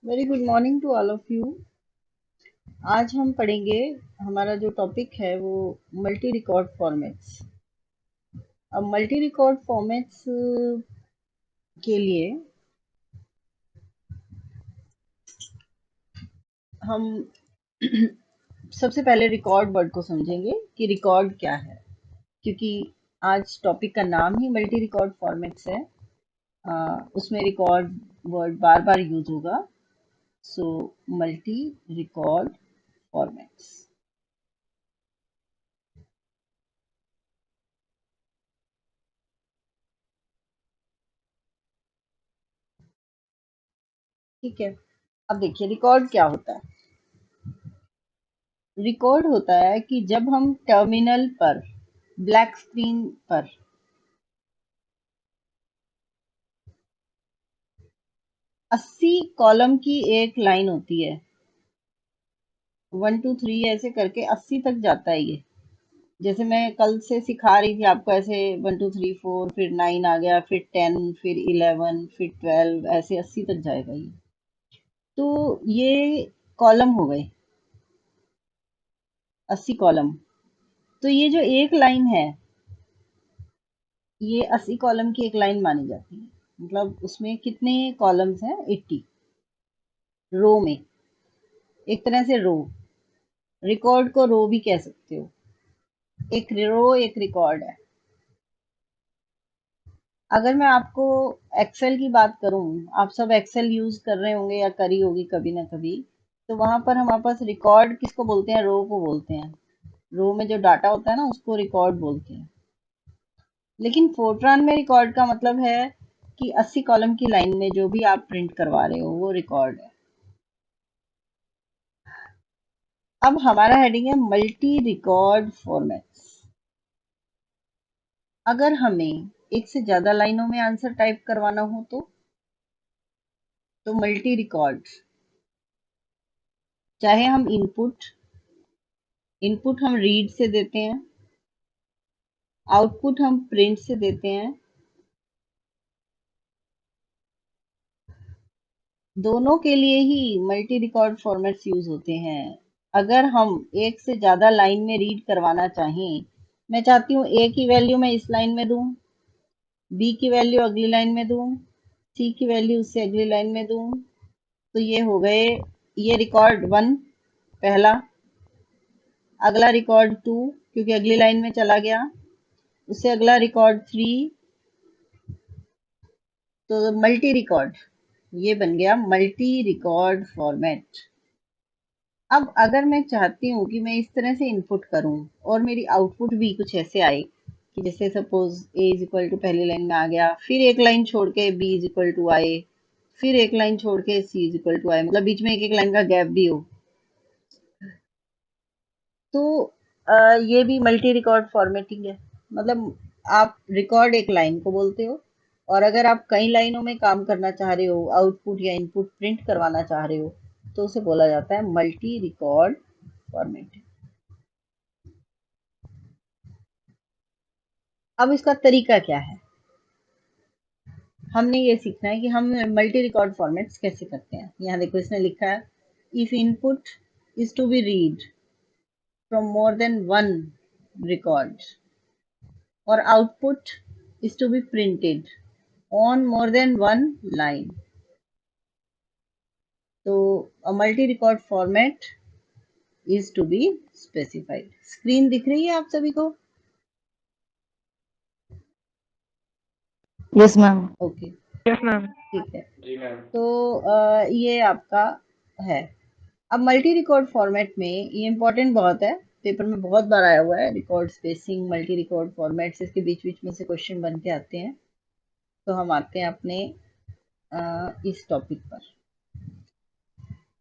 Very good morning to all of you. आज हम पढ़ेंगे। हमारा जो टॉपिक है वो मल्टी रिकॉर्ड फॉर्मेट्स। अब मल्टी रिकॉर्ड फॉर्मेट्स के लिए हम सबसे पहले रिकॉर्ड वर्ड को समझेंगे कि रिकॉर्ड क्या है, क्योंकि आज टॉपिक का नाम ही मल्टी रिकॉर्ड फॉर्मेट्स है। उसमें रिकॉर्ड वर्ड बार बार यूज होगा। So multi record formats. ठीक है। अब देखिए रिकॉर्ड क्या होता है। रिकॉर्ड होता है कि जब हम टर्मिनल पर ब्लैक स्क्रीन पर 80 कॉलम की एक लाइन होती है। 1 2 3 ऐसे करके 80 तक जाता है ये। जैसे मैं कल से सिखा रही थी आपको, ऐसे 1 2 3 4, फिर 9 आ गया, फिर 10, फिर 11, फिर 12, ऐसे 80 तक जाएगा ये। तो ये कॉलम हो गए, 80 कॉलम। तो ये जो एक लाइन है, ये 80 कॉलम की एक लाइन मानी जाती है। मतलब उसमें कितने कॉलम्स हैं? 80 रो में। एक तरह से रो, रिकॉर्ड को रो भी कह सकते हो। एक रो एक रिकॉर्ड है। अगर मैं आपको एक्सेल की बात करूं, आप सब एक्सेल यूज कर रहे होंगे या करी होगी कभी ना कभी। तो वहां पर हमारे पास रिकॉर्ड किसको बोलते हैं? रो को बोलते हैं। रो में जो डाटा होता है ना, उसको रिकॉर्ड बोलते हैं। लेकिन फोरट्रान में रिकॉर्ड का मतलब है कि 80 कॉलम की लाइन में जो भी आप प्रिंट करवा रहे हो वो रिकॉर्ड है। अब हमारा हेडिंग है मल्टी रिकॉर्ड फॉर्मेट्स। अगर हमें एक से ज्यादा लाइनों में आंसर टाइप करवाना हो तो मल्टी रिकॉर्ड। चाहे हम इनपुट इनपुट हम रीड से देते हैं, आउटपुट हम प्रिंट से देते हैं, दोनों के लिए ही मल्टी रिकॉर्ड फॉर्मेट्स यूज होते हैं। अगर हम एक से ज्यादा लाइन में रीड करवाना चाहें, मैं चाहती हूँ ए की वैल्यू मैं इस लाइन में दूं, बी की वैल्यू अगली लाइन में दूं, सी की वैल्यू उससे अगली लाइन में दूं, तो ये हो गए, ये रिकॉर्ड 1 पहला, अगला रिकॉर्ड 2 क्योंकि अगली लाइन में चला गया, उससे अगला रिकॉर्ड 3। तो मल्टी रिकॉर्ड, ये बन गया मल्टी रिकॉर्ड फॉर्मेट। अब अगर मैं चाहती हूँ कि मैं इस तरह से इनपुट करूँ और मेरी आउटपुट भी कुछ ऐसे आए कि जैसे suppose A is equal to पहली लाइन में आ गया, फिर एक लाइन छोड़ के बी इज इक्वल टू आए, फिर एक लाइन छोड़ के सी इज इक्वल टू आए, मतलब बीच में एक एक लाइन का गैप भी हो, तो ये भी मल्टी रिकॉर्ड फॉर्मेटिंग है। मतलब आप रिकॉर्ड एक लाइन को बोलते हो, और अगर आप कई लाइनों में काम करना चाह रहे हो, आउटपुट या इनपुट प्रिंट करवाना चाह रहे हो, तो उसे बोला जाता है मल्टी रिकॉर्ड फॉर्मेटिंग। अब इसका तरीका क्या है? हमने ये सीखना है कि हम मल्टी रिकॉर्ड फॉर्मेट्स कैसे करते हैं। यहाँ देखो इसने लिखा है, if input is to be read from more than one record और output is to be printed on more than one line. तो a multi-record format is to be specified. Screen दिख रही है आप सभी को? Yes ma'am. Okay, yes ma'am. ठीक है। जी मैम। तो ये आपका है। अब मल्टी रिकॉर्ड फॉर्मेट में ये इंपॉर्टेंट बहुत है, पेपर में बहुत बार आया हुआ है। Record spacing, multi record formats, इसके बीच बीच में से क्वेश्चन बन के आते हैं। तो हम आते हैं अपने इस टॉपिक पर।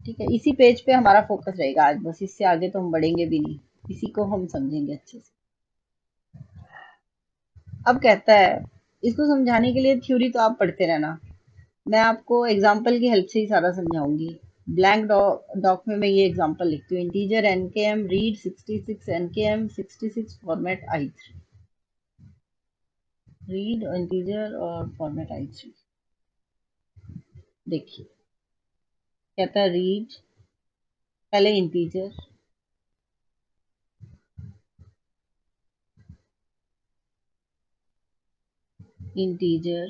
ठीक है, इसी पेज पे हमारा फोकस रहेगा आज, बस इससे आगे तो हम बढ़ेंगे भी नहीं, इसी को हम समझेंगे अच्छे से। अब कहता है, इसको समझाने के लिए थ्योरी तो आप पढ़ते रहना, मैं आपको एग्जाम्पल की हेल्प से ही सारा समझाऊंगी। ब्लैंक डॉक में मैं ये एग्जाम्पल लिखती हूँ, integer NKM read 66 NKM 66 format आई3। रीड इंटीजर और फॉर्मेट आई3। देखिए कहता है रीड, पहले इंटीजर, इंटीजर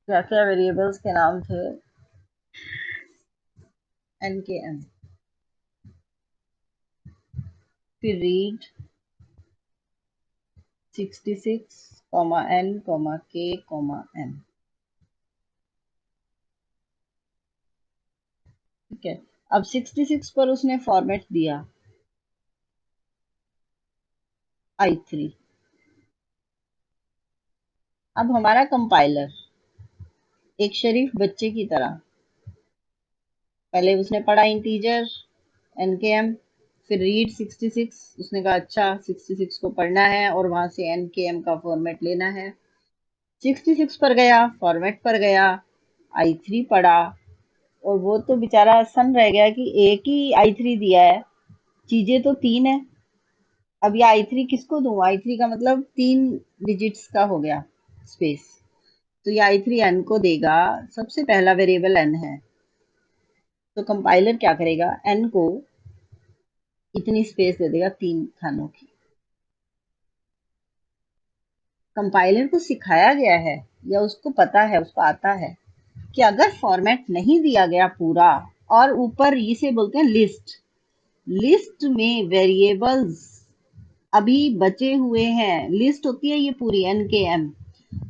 क्या क्या वेरिएबल्स के नाम थे, एन के एम, फिर रीड 66 n k m, ठीक है। अब 66 पर उसने फॉर्मेट दिया i3। अब हमारा कंपाइलर एक शरीफ बच्चे की तरह, पहले उसने पढ़ा इंटीजर एनकेएम, फिर रीड 66, उसने कहा अच्छा 66 को पढ़ना है और वहां से एनकेएम का फॉर्मेट लेना है। 66 पर गया, फॉर्मेट पर गया, i3 पढ़ा, और वो तो बेचारा सन रह गया कि एक ही i3 दिया है, चीजें तो तीन है। अब ये i3 किसको दूं? i3 का मतलब 3 डिजिट्स का हो गया स्पेस, तो ये i3 n को देगा। सबसे पहला वेरिएबल n है, तो कंपाइलर क्या करेगा, n को इतनी स्पेस दे देगा 3 खानों की। कंपाइलर को सिखाया गया है या उसको पता है, उसको आता है कि अगर फॉर्मेट नहीं दिया गया पूरा, और ऊपर इसे बोलते हैं लिस्ट, लिस्ट में वेरिएबल्स अभी बचे हुए हैं, लिस्ट होती है ये पूरी एन के एम,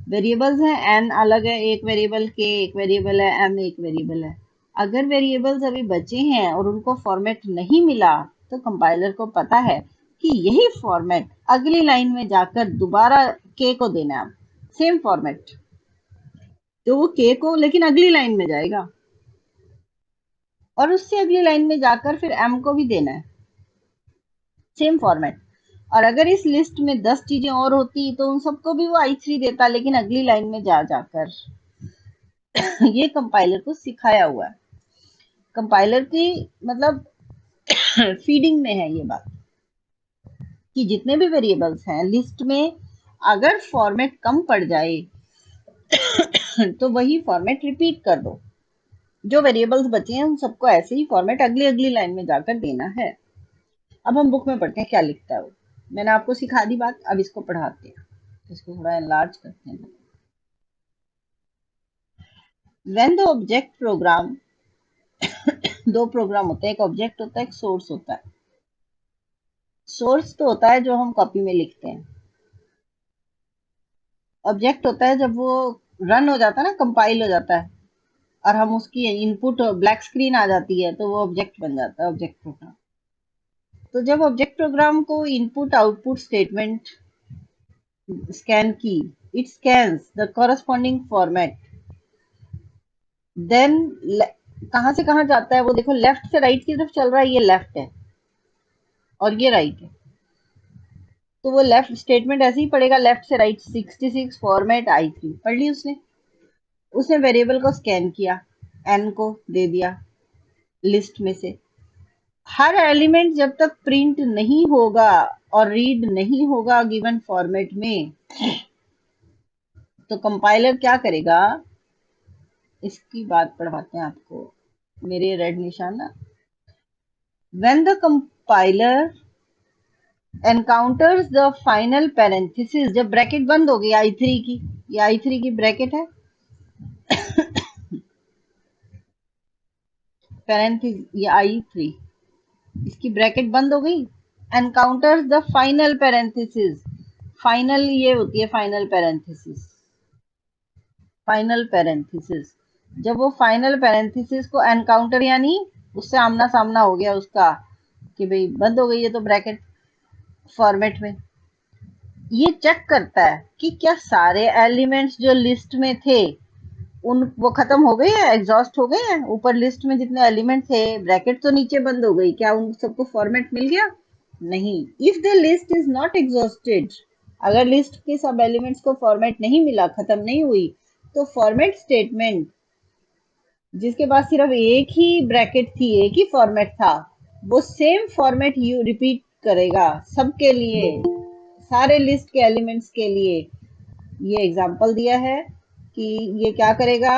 वेरिएबल्स हैं, एन अलग है, एक वेरिएबल के एक वेरिएबल है, एम एक वेरिएबल है। अगर वेरिएबल्स अभी बचे हैं और उनको फॉर्मेट नहीं मिला, तो कंपाइलर को पता है कि यही फॉर्मेट अगली लाइन में जाकर दोबारा के को देना है, सेम फॉर्मेट, तो वो के को लेकिन अगली लाइन में जाएगा और उससे अगली लाइन में जाकर फिर एम को भी देना है, सेम फॉर्मेट। और अगर इस लिस्ट में 10 चीजें और होती तो उन सबको भी वो i3 देता, लेकिन अगली लाइन में जा जाकर। ये कंपाइलर को सिखाया हुआ है, कंपाइलर की मतलब फीडिंग में है ये बात, कि जितने भी वेरिएबल्स हैं लिस्ट में, अगर फॉर्मेट कम पड़ जाए तो वही फॉर्मेट रिपीट कर दो, जो वेरिएबल्स बचे हैं उन सबको ऐसे ही फॉर्मेट अगली अगली लाइन में जाकर देना है। अब हम बुक में पढ़ते हैं क्या लिखता है वो, मैंने आपको सिखा दी बात, अब इसको पढ़ाते हैं, इसको थोड़ा एनलार्ज करते हैं। व्हेन द ऑब्जेक्ट प्रोग्राम, दो प्रोग्राम होते हैं, एक ऑब्जेक्ट होता है, एक सोर्स होता है। सोर्स तो होता है जो हम कॉपी में लिखते हैं, ऑब्जेक्ट होता है जब वो रन हो जाता है ना, कंपाइल हो जाता है और हम उसकी इनपुट ब्लैक स्क्रीन आ जाती है, तो वो ऑब्जेक्ट बन जाता है, ऑब्जेक्ट प्रोग्राम। तो जब ऑब्जेक्ट प्रोग्राम को इनपुट आउटपुट स्टेटमेंट स्कैन की, it scans the corresponding format, then कहां से कहां जाता है वो देखो, लेफ्ट से राइट की तरफ चल रहा है, ये लेफ्ट है और ये राइट है, तो वो लेफ्ट स्टेटमेंट ऐसे ही पढ़ेगा, लेफ्ट से राइट 66 फॉर्मेट i3 पढ़ ली उसने। उसने वेरिएबल को स्कैन किया, एन को दे दिया लिस्ट में से। हर एलिमेंट जब तक प्रिंट नहीं होगा और रीड नहीं होगा गिवन फॉर्मेट में, तो कंपाइलर क्या करेगा, इसकी बात पढ़ाते हैं आपको, मेरे रेड निशान ना। When the compiler encounters the final parenthesis, जब ब्रैकेट बंद हो गई i3 की, ये i3 की ब्रैकेट है, पैरेंथिस ये i3, इसकी ब्रैकेट बंद हो गई, encounters the final parenthesis, final ये होती है फाइनल पैरेंथेसिस, फाइनल पैरेंथेसिस, जब वो फाइनल पैरेंथेसिस को एनकाउंटर यानी उससे आमना सामना हो गया उसका, कि भाई बंद हो गई है तो ब्रैकेट फॉर्मेट में, ये चेक करता है कि क्या सारे एलिमेंट्स जो लिस्ट में थे उन वो खत्म हो गए हैं, एग्जॉस्ट हो गए हैं, ऊपर लिस्ट में जितने एलिमेंट थे, ब्रैकेट तो नीचे बंद हो गई, क्या उन सबको फॉर्मेट मिल गया? नहीं। If the list is not exhausted, अगर लिस्ट के सब एलिमेंट्स को फॉर्मेट नहीं मिला, खत्म नहीं हुई, तो फॉर्मेट स्टेटमेंट जिसके पास सिर्फ एक ही ब्रैकेट थी, एक ही फॉर्मेट था, वो सेम फॉर्मेट यू रिपीट करेगा सबके लिए, सारे लिस्ट के एलिमेंट्स के लिए। ये एग्जांपल दिया है कि ये क्या करेगा,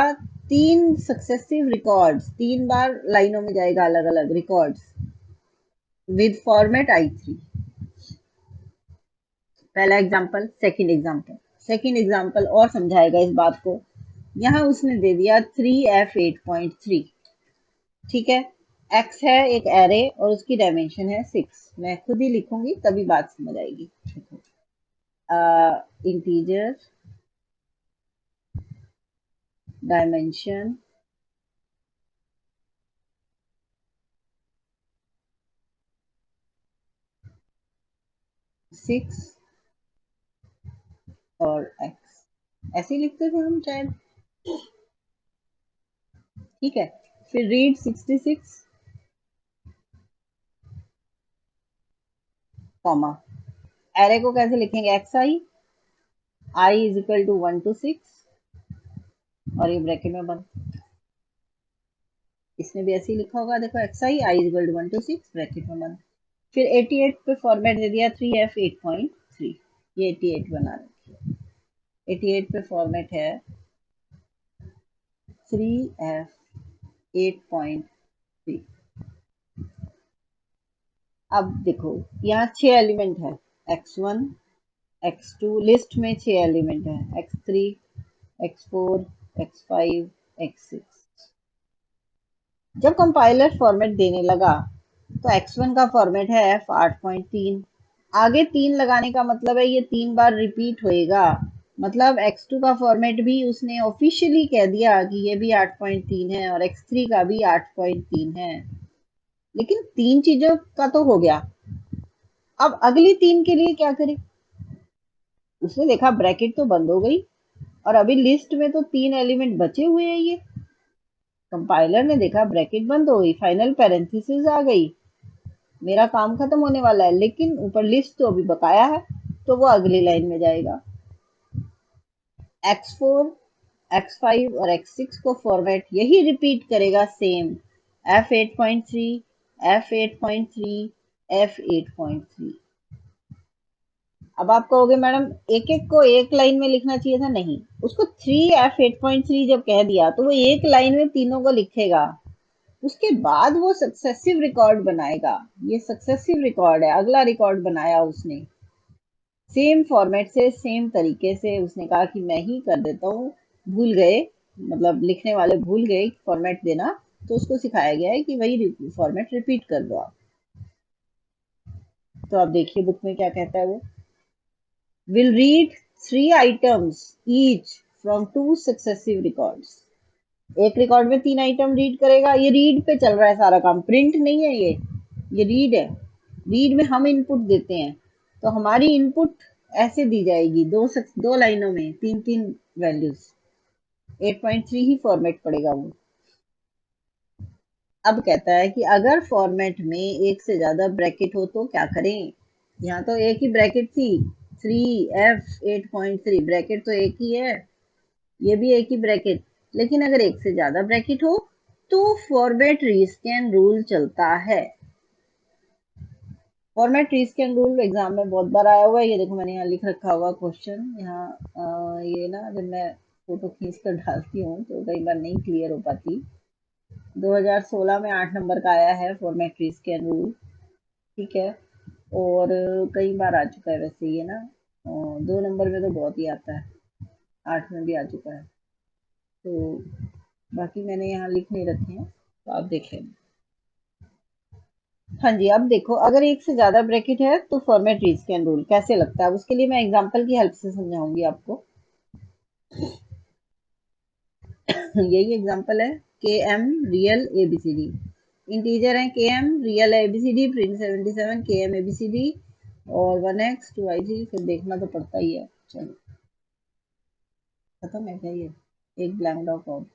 तीन सक्सेसिव रिकॉर्ड्स, 3 बार लाइनों में जाएगा अलग अलग रिकॉर्ड्स विद फॉर्मेट I3। पहला एग्जाम्पल, सेकेंड एग्जाम्पल और समझाएगा इस बात को। यहाँ उसने दे दिया 3F8.3, ठीक है। x है एक एरे और उसकी डायमेंशन है 6। मैं खुद ही लिखूंगी तभी बात समझ आएगी। इंटीजर डायमेंशन सिक्स और x, ऐसे ही लिखते थे हम शायद, ठीक है। फिर रीड 66 कॉमा, एरे को कैसे लिखेंगे, i is equal to 1 to 6 और ये ब्रैकेट में बंद। इसने भी ऐसे ही लिखा होगा, देखो i is equal to 1 to 6 bracket में बंद। फिर 88 पे फॉर्मेट दे दिया 3F8.3, ये 88 बना रहे, 88 पे फॉर्मेट है 3F8.3। अब देखो यहाँ 6 एलिमेंट है, x1 x2, लिस्ट में 6 एलिमेंट है, x3 x4 x5 x6। जब कंपाइलर फॉर्मेट देने लगा तो x1 का फॉर्मेट है F8.3। आगे 3 लगाने का मतलब है ये 3 बार रिपीट होएगा, मतलब x2 का फॉर्मेट भी उसने ऑफिशियली कह दिया कि ये भी 8.3 है और x3 का भी 8.3 है। लेकिन 3 चीजों का तो हो गया, अब अगली 3 के लिए क्या करें। उसने देखा ब्रैकेट तो बंद हो गई और अभी लिस्ट में तो 3 एलिमेंट बचे हुए हैं। ये कंपाइलर ने देखा ब्रैकेट बंद हो गई, फाइनल पैरेंथेसिस आ गई, मेरा काम खत्म होने वाला है, लेकिन ऊपर लिस्ट तो अभी बकाया है, तो वो अगली लाइन में जाएगा। x4 x5 और x6 को फॉर्मेट यही रिपीट करेगा सेम, F8.3 F8.3 F8.3। अब आप कहोगे मैडम एक एक को एक लाइन में लिखना चाहिए था, नहीं, उसको 3F8.3 जब कह दिया तो वो एक लाइन में तीनों को लिखेगा, उसके बाद वो सक्सेसिव रिकॉर्ड बनाएगा। ये सक्सेसिव रिकॉर्ड है, अगला रिकॉर्ड बनाया उसने सेम फॉर्मेट से, सेम तरीके से। उसने कहा कि मैं ही कर देता हूँ, भूल गए, मतलब लिखने वाले भूल गए फॉर्मेट देना, तो उसको सिखाया गया है कि वही फॉर्मेट रिपीट कर दो आप। तो आप देखिए बुक में क्या कहता है वो, will read 3 items each from 2 successive records। एक रिकॉर्ड में 3 आइटम रीड करेगा, ये रीड पे चल रहा है सारा काम, प्रिंट नहीं है ये रीड है। रीड में हम इनपुट देते हैं, तो हमारी इनपुट ऐसे दी जाएगी, दो लाइनों में 3 3 वैल्यूज, 8.3 ही फॉर्मेट पड़ेगा वो। अब कहता है कि अगर फॉर्मेट में एक से ज्यादा ब्रैकेट हो तो क्या करें। यहाँ तो एक ही ब्रैकेट थी, 3F8.3 ब्रैकेट तो एक ही है, ये भी एक ही ब्रैकेट, लेकिन अगर एक से ज्यादा ब्रैकेट हो तो फॉर्मेट रीस्कैन रूल चलता है। फॉर्मेट रीस्कैन रूल एग्जाम में बहुत बार आया हुआ है, ये देखो मैंने यहाँ लिख रखा हुआ क्वेश्चन यहाँ। ये ना जब मैं फोटो खींच कर डालती हूँ तो कई बार नहीं क्लियर हो पाती। 2016 में 8 नंबर का आया है फॉर्मेट रीस्कैन रूल, ठीक है, और कई बार आ चुका है वैसे ये ना, 2 नंबर में तो बहुत ही आता है, 8 में भी आ चुका है। तो बाकी मैंने यहाँ लिख नहीं रखे हैं, तो आप देख लें। हाँ जी, अब देखो अगर एक से ज्यादा ब्रैकेट है तो फॉर्मेट रीस्कैन रूल कैसे लगता है, उसके लिए मैं एग्जांपल की हेल्प से समझाऊंगी आपको। यही एग्जांपल है, के एम रियल एबीसीडी, इंटीजर है के M real ABCD, print 77 K M ABCD और 1x 2i3, फिर देखना तो पड़ता ही है। चलो खत्म है क्या ये, एक ब्लैंक डॉट और।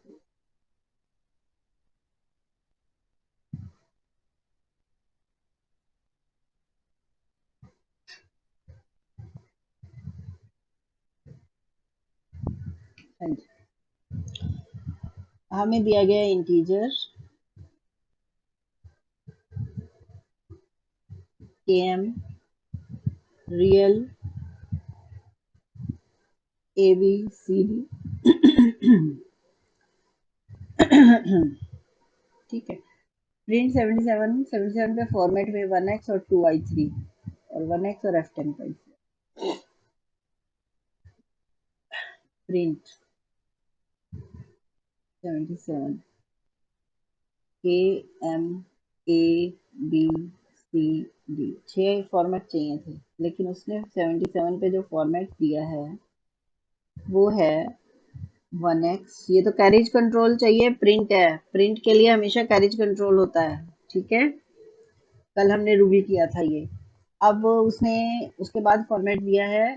हाँ जी, हमें दिया गया इंटीजर के एम रियल एबीसीडी ठीक है। प्रिंट 77 पे फॉर्मेट में 1x और 2i3 और 1x और f10.4। Print 77 K M A B C D 6 format चाहिए थे, लेकिन उसने 77 पे जो फॉर्मेट दिया है वो है 1x। ये तो कैरेज कंट्रोल चाहिए, प्रिंट है, प्रिंट के लिए हमेशा कैरेज कंट्रोल होता है। ठीक है, कल हमने रूबी किया था ये। अब उसने उसके बाद फॉर्मेट दिया है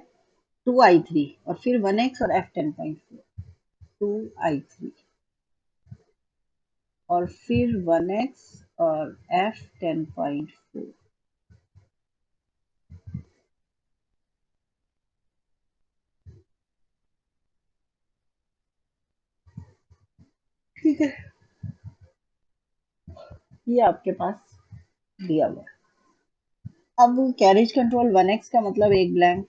2i3 और फिर 1x और f10.4। 2i3 और फिर 1x और f10.4। ठीक है, ये आपके पास दिया हुआ है। अब कैरेज कंट्रोल 1x का मतलब एक ब्लैंक,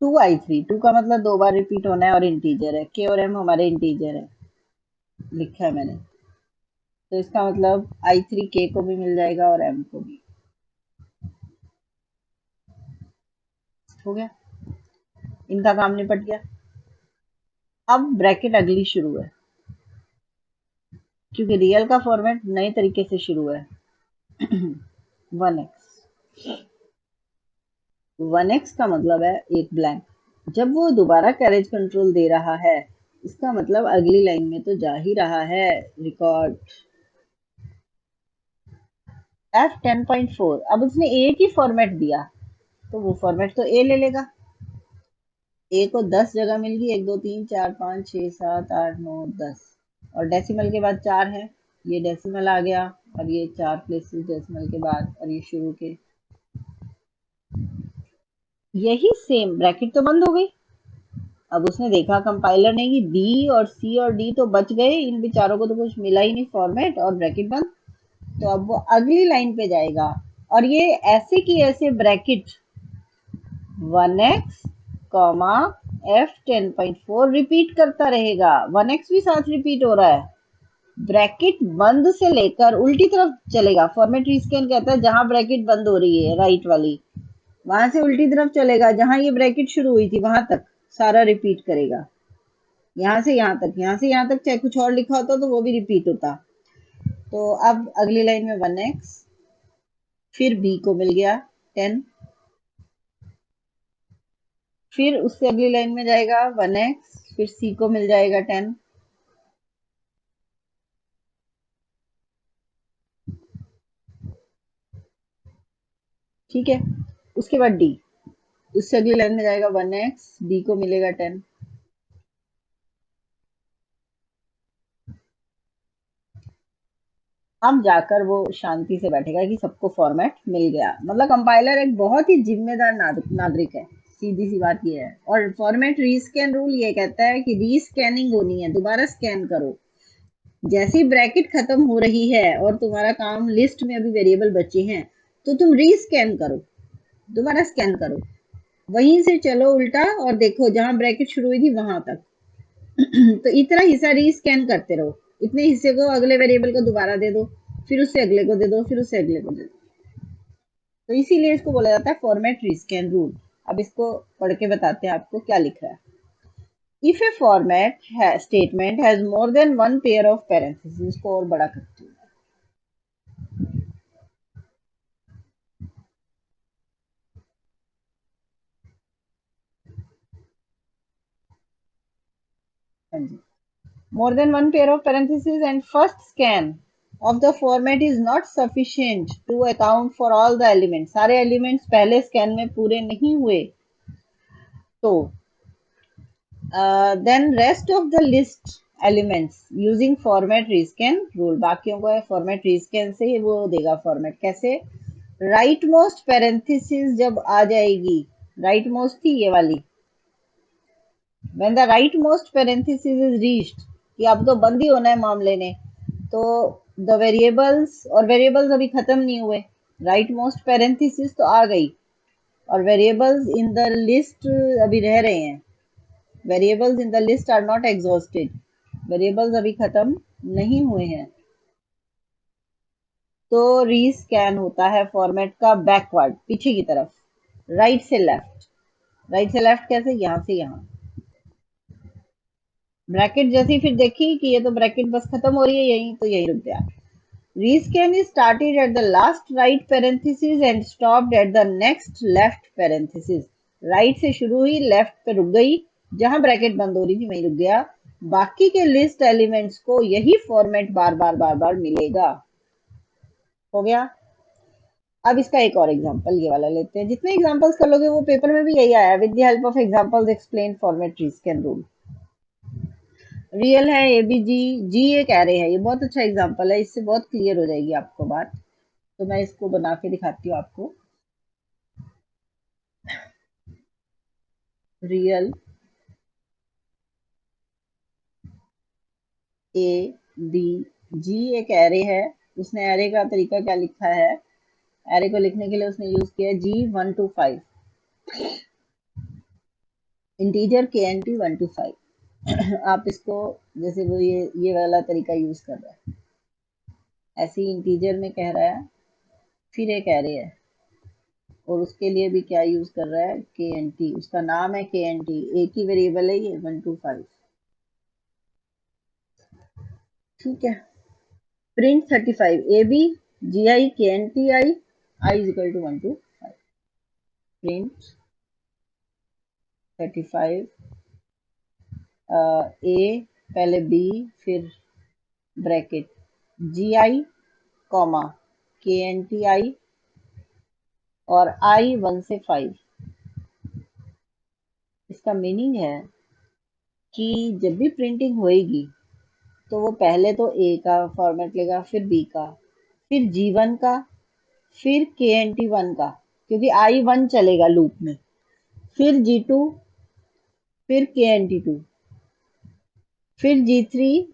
2i3 2 का मतलब 2 बार रिपीट होना है और इंटीजर है, k और m हमारे इंटीजर है, लिखा है मैंने। तो इसका मतलब i3 k को भी मिल जाएगा और m को भी। हो गया, इनका काम निपट गया। अब ब्रैकेट अगली शुरू है, क्योंकि रियल का फॉर्मेट नए तरीके से शुरू है। 1x 1x का मतलब है एक ब्लैंक। जब वो दोबारा कैरेज कंट्रोल दे रहा है, इसका मतलब अगली लाइन में तो जा ही रहा है रिकॉर्ड। f10.4 अब उसने एक ही फॉर्मेट दिया, तो वो फॉर्मेट तो ए ले लेगा। ए को 10 जगह मिल गई, 1 2 3 4 5 6 7 8 9 10, और डेसिमल के बाद 4 है, ये डेसिमल आ गया, और ये 4 प्लेसेस डेसिमल के बाद, और ये शुरू के। यही सेम ब्रैकेट तो बंद हो गई। अब उसने देखा कंपाइलर ने कि डी और सी और डी तो बच गए, इन बेचारों को तो कुछ मिला ही नहीं फॉर्मेट, और ब्रैकेट बंद। तो अब वो अगली लाइन पे जाएगा और ये ऐसे की ऐसे bracket 1x comma f10.4 repeat करता रहेगा। 1x भी साथ रिपीट हो रहा है, ब्रैकेट बंद से लेकर उल्टी तरफ चलेगा। फॉर्मेट रीस्कैन कहता है जहां ब्रैकेट बंद हो रही है राइट वाली, वहां से उल्टी तरफ चलेगा, जहां ये ब्रैकेट शुरू हुई थी वहां तक सारा रिपीट करेगा। यहाँ से यहाँ तक, यहाँ से यहाँ तक, चाहे कुछ और लिखा होता तो वो भी रिपीट होता। तो अब अगली लाइन में 1x, फिर b को मिल गया 10, फिर उससे अगली लाइन में जाएगा 1x, फिर c को मिल जाएगा 10, ठीक है। उसके बाद d, उससे अगली लाइन में जाएगा 1x, d को मिलेगा 10। अब जाकर वो शांति से बैठेगा कि सबको फॉर्मेट मिल गया। मतलब कंपाइलर एक बहुत ही जिम्मेदार नागरिक है, सीधी सी बात ये है। और फॉर्मेट रीस्कैन रूल ये कहता है कि रीस्कैनिंग होनी है, दोबारा स्कैन करो। जैसी ब्रैकेट खत्म हो रही है और तुम्हारा काम लिस्ट में अभी वेरिएबल बचे हैं, तो तुम रीस्कैन करो, दोबारा स्कैन करो, वहीं से चलो उल्टा और देखो जहां ब्रैकेट शुरू हुई थी वहां तक। तो इतना हिस्सा रीस्कैन करते रहो, इतने हिस्से को अगले वेरिएबल को दोबारा दे दो, फिर उससे अगले को दे दो, फिर उससे अगले को दे दो। तो इसीलिए इसको बोला जाता है फॉर्मेट रीस्कैन रूल। अब इसको पढ़ के बताते हैं आपको क्या लिख रहा है। If A format statement has more than one pair of parenthesis, इसको और बड़ा करते हैं। हाँ जी, more than one pair of parentheses and first scan of the format is not sufficient to account for all the elements, सारे elements पहले scan में पूरे नहीं हुए, तो then rest of the list elements using format rescan rule, बाकियों को format rescan से ही वो देगा फॉर्मेट। कैसे? राइट मोस्ट पैरेंथेसिस जब आ जाएगी, राइट मोस्ट थी ये वाली, when the rightmost parenthesis is reached, कि अब तो बंद ही होना है मामले ने, तो द वेरिएबल्स, और वेरिएबल्स अभी खत्म नहीं हुए, राइट मोस्ट पैरेंथेसिस तो आ गई और वेरिएबल्स इन द लिस्ट अभी रह रहे हैं, variables in the list are not exhausted, variables अभी खत्म नहीं हुए हैं। तो रीस्कैन होता है फॉर्मेट का बैकवर्ड, पीछे की तरफ, राइट से लेफ्ट। राइट से लेफ्ट कैसे? यहाँ से यहाँ। ब्रैकेट जैसी फिर देखी कि ये तो ब्रैकेट बस खत्म हो रही है यहीं, तो यहीं रुक गया। Rescan is started at the last right parenthesis and stopped at the next left parenthesis. Right से शुरू हुई, लेफ्ट पे रुक गई, जहां ब्रैकेट बंद हो रही थी वहीं रुक गया। बाकी के लिस्ट एलिमेंट्स को यही फॉर्मेट बार बार बार बार मिलेगा। हो गया। अब इसका एक और एग्जांपल ये वाला लेते हैं। जितने एग्जांपल्स कर लोगे वो पेपर में भी यही आया, with the help of examples explain format rescan rule. Real है एबीजी, जी एक एरे है। ये बहुत अच्छा एग्जांपल है, इससे बहुत क्लियर हो जाएगी आपको बात। तो मैं इसको बना के दिखाती हूँ आपको। रियल ए बी जी एक एरे है। उसने एरे का तरीका क्या लिखा है? एरे को लिखने के लिए उसने यूज किया जी 1 to 5, इंटीजर के एन टी 1 to 5। आप इसको जैसे वो ये वाला तरीका यूज कर रहा है, ऐसे ही इंटीजर में कह रहा है, फिर एक एरे है और उसके लिए भी क्या यूज कर रहा है? के एन टी। उसका नाम है के एन टी, एक ही वेरिएबल है ये 1 to 5। ठीक है। Print 35 A B G I K N T I is equal to 1 to 5। Print 35 A पहले बी फिर bracket G I comma K N T I और आई 1 से 5। इसका मीनिंग है कि जब भी प्रिंटिंग होएगी तो वो पहले तो ए का फॉर्मेट लेगा, फिर बी का, फिर जी 1 का, फिर के एन टी 1 का, क्योंकि आई 1 चलेगा लूप में, फिर जी 2, फिर के एन टी 2, फिर जी 3,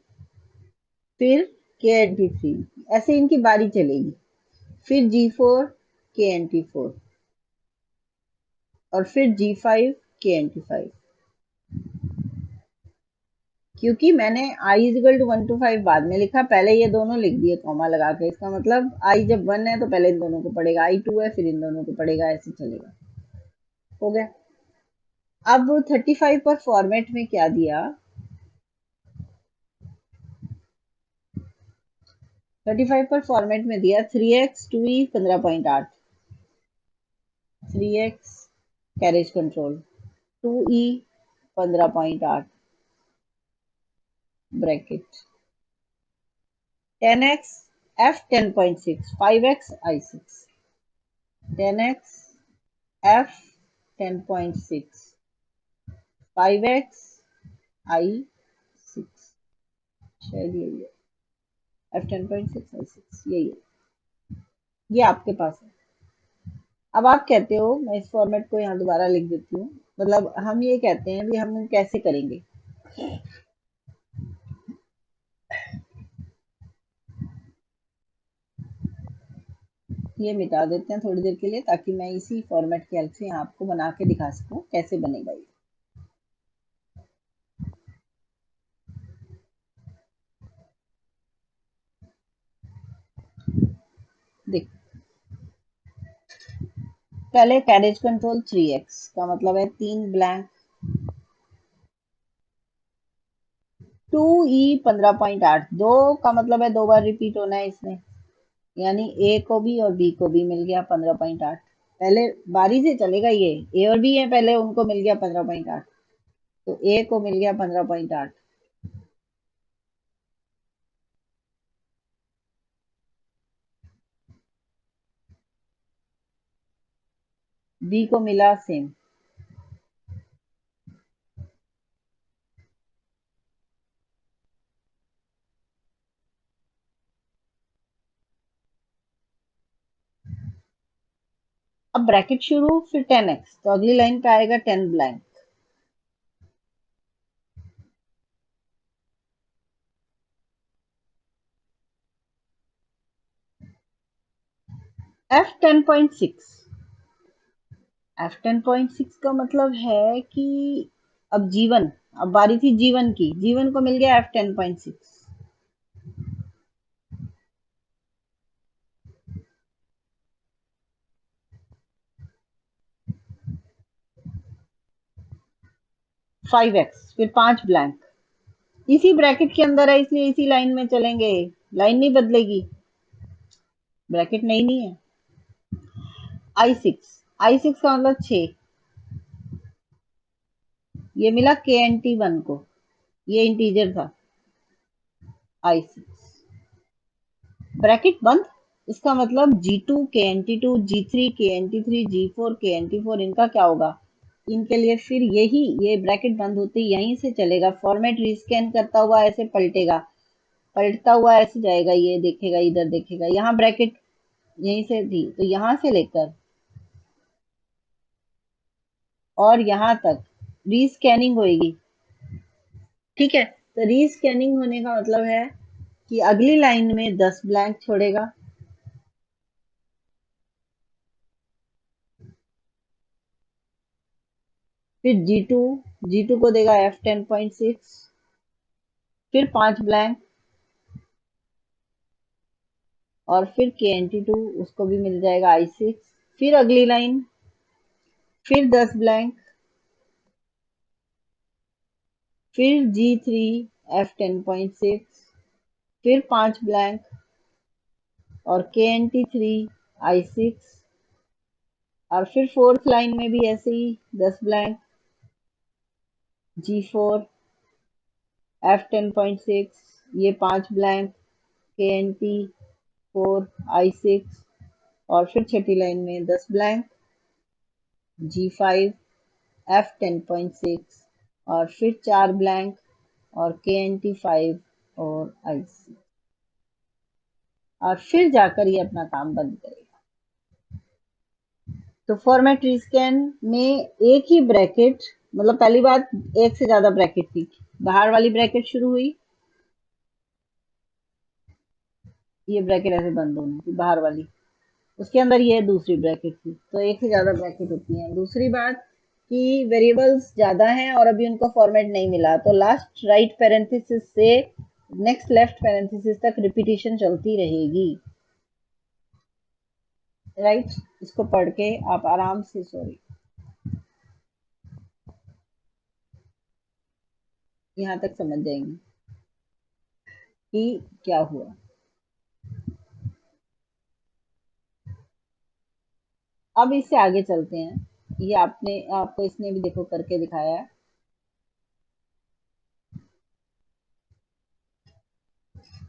फिर के एन टी 3। ऐसे इनकी बारी चलेगी। फिर जी 4 के एन टी 4 और फिर जी 5 के एन टी 5। क्योंकि मैंने आई इजिकल टू 1 to 5 बाद में लिखा, पहले ये दोनों लिख दिए कॉमा लगा के। इसका मतलब आई जब 1 है तो पहले इन दोनों को पढ़ेगा, आई 2 है फिर इन दोनों को पढ़ेगा, ऐसे चलेगा। हो गया। अब 35 पर फॉर्मेट में क्या दिया? 35 पर फॉर्मेट में दिया 3x 2e 15.8, 3x carriage control, 2e 15.8 bracket, 10x f 10.6, 5x i6, 10x f 10.6, 5x i6। शायद यही है, f 10.6 i6 यही है। ये आपके पास है। अब आप कहते हो, मैं इस फॉर्मेट को यहाँ दोबारा लिख देती हूँ। मतलब हम ये कहते हैं भी हम कैसे करेंगे। ये मिटा देते हैं थोड़ी देर के लिए, ताकि मैं इसी फॉर्मेट की हेल्प से यहाँ आपको बना के दिखा सकूँ कैसे बनेगा ये। देख, पहले कैरेज कंट्रोल 3x का मतलब है 3 ब्लैंक, 2e 15.8, 2 का मतलब है 2 बार रिपीट होना है इसमें, यानी ए को भी और बी को भी मिल गया 15.8। पहले बारी से चलेगा, ये ए और बी है, पहले उनको मिल गया 15.8, तो ए को मिल गया 15.8, बी को मिला सेम। अब ब्रैकेट शुरू, फिर 10x, तो अगली लाइन पे आएगा 10 ब्लैंक। f 10.6, f 10.6 का मतलब है कि अब जीवन अब बारी थी जीवन की, जीवन को मिल गया F10.6। 5x, फिर 5 ब्लैंक, इसी ब्रैकेट के अंदर है इसलिए इसी लाइन में चलेंगे, लाइन नहीं बदलेगी, ब्रैकेट नहीं नहीं है। I6 का मतलब 6, ये मिला KNT1 को, ये इंटीजर था I6, ब्रैकेट बंद। इसका मतलब G2 KNT2 G3 KNT3 G4 KNT4 इनका क्या होगा, इनके लिए फिर यही, ये ब्रैकेट बंद होते ही यहीं से चलेगा, फॉर्मेट रीस्कैन करता हुआ ऐसे पलटेगा, पलटता हुआ ऐसे जाएगा, ये देखेगा इधर देखेगा, यहाँ ब्रैकेट यहीं से थी तो यहाँ से लेकर और यहाँ तक रीस्कैनिंग होगी। ठीक है, तो रीस्कैनिंग होने का मतलब है कि अगली लाइन में 10 ब्लैंक छोड़ेगा, फिर G2 को देगा F10.6, फिर 5 ब्लैंक, और फिर KNT2 उसको भी मिल जाएगा I6, फिर अगली लाइन, फिर 10 ब्लैंक, फिर G3 F10.6, फिर 5 ब्लैंक, और KNT3 I6, और फिर फोर्थ लाइन में भी ऐसे ही 10 ब्लैंक, G4 F10.6, ये 5 ब्लैंक, KNT4 I6, और फिर छठी लाइन में 10 ब्लैंक, G5 F10.6, और फिर 4 ब्लैंक, और KNT5 और I6, और फिर जाकर ये अपना काम बंद करेगा। तो फॉर्मेट रीस्कैन में एक ही ब्रैकेट, मतलब पहली बात एक से ज्यादा ब्रैकेट थी, बाहर वाली ब्रैकेट शुरू हुई, ये ब्रैकेट ऐसे बंद होनी थी बाहर वाली, उसके अंदर ये दूसरी ब्रैकेट थी, तो एक से ज्यादा ब्रैकेट होती है। दूसरी बात कि वेरिएबल्स ज्यादा हैं और अभी उनको फॉर्मेट नहीं मिला, तो लास्ट राइट पैरेंथेसिस से नेक्स्ट लेफ्ट पैरेंथेसिस तक रिपीटिशन चलती रहेगी। राइट, इसको पढ़ के आप आराम से, सॉरी, यहाँ तक समझ जाएंगे कि क्या हुआ। अब इससे आगे चलते हैं, ये आपको इसने भी देखो करके दिखाया है।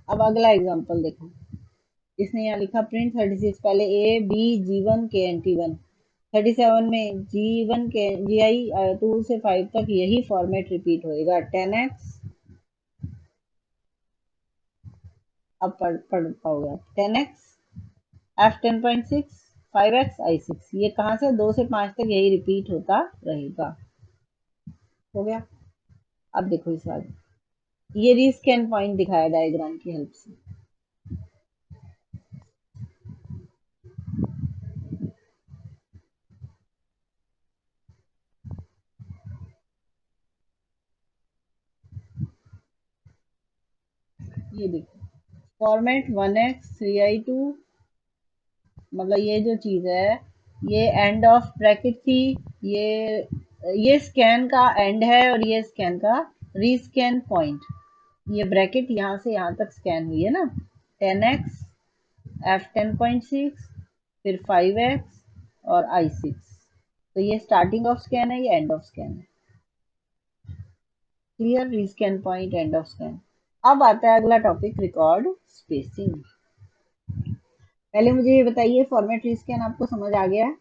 अब अगला एग्जांपल देखो, इसने यहाँ लिखा प्रिंट 36, पहले ए बी G1 KNT1, 37 में G1 के GI 2 से 5 तक यही फॉर्मेट रिपीट होएगा, 10x, अब पढ़ पाओगे, 10x F10.6, 5x I6, ये कहाँ से 2 से 5 तक यही रिपीट होता रहेगा। हो गया। अब देखो इस बात, ये रीस्कैन पॉइंट दिखाया डायग्राम की हेल्प से, ये देखो फॉर्मेट 1x 3i2, मतलब ये जो चीज है, ये एंड ऑफ ब्रैकेट थी, ये स्कैन का एंड है और ये स्कैन का रीस्कैन पॉइंट, ये ब्रैकेट यहाँ से यहाँ तक स्कैन हुई है ना, 10x F10.6, फिर 5x और I6, तो ये स्टार्टिंग ऑफ स्कैन है, ये एंड ऑफ स्कैन है। Clear, rescan point, end of scan. अब आता है अगला टॉपिक, रिकॉर्ड स्पेसिंग। पहले मुझे ये बताइए, फॉर्मेट रीस्कैन आपको समझ आ गया है?